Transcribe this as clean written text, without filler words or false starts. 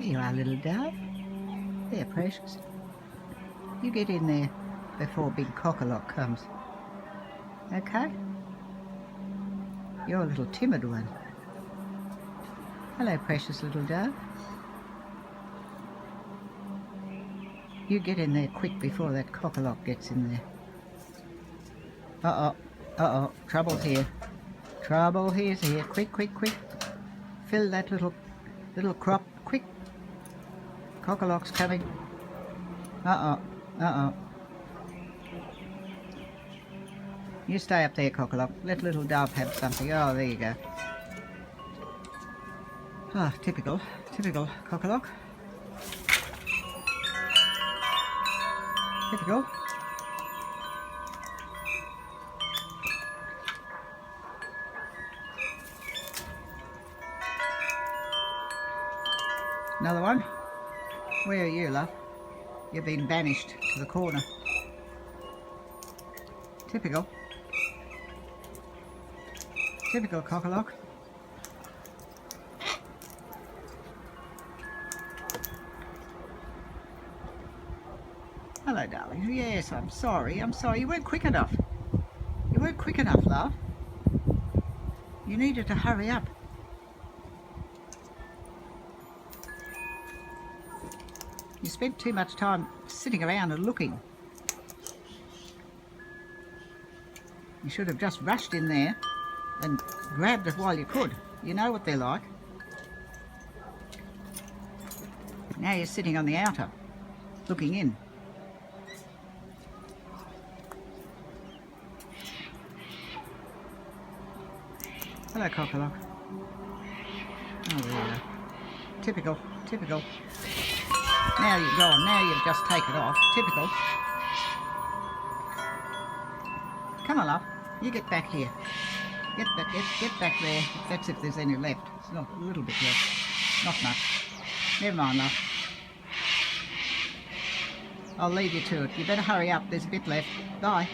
There you are, little dove. There, precious. You get in there before big cockalock comes. Okay? You're a little timid one. Hello, precious little dove. You get in there quick before that cockalock gets in there. Uh-oh. Uh-oh. Trouble's here. Trouble is here. Quick, quick, quick. Fill that little crop. Quick. Cockalock's coming. Uh-oh. Uh-oh. You stay up there, cockalock. Let little dove have something. Oh, there you go. Ah, typical. Typical cockalock. Typical. Another one. Where are you, love? You've been banished to the corner. Typical. Typical cockalock. Hello, darling. Yes, I'm sorry. I'm sorry. You weren't quick enough. You weren't quick enough, love. You needed to hurry up. You spent too much time sitting around and looking. You should have just rushed in there and grabbed it while you could. You know what they're like. Now you're sitting on the outer, looking in. Hello, cockalock. Oh, there you are. Typical, typical. Now you're gone. Now you've just taken off. Typical. Come on, love. You get back here. Get back there. That's if there's any left. It's not a little bit left. Not much. Never mind, love. I'll leave you to it. You better hurry up. There's a bit left. Bye.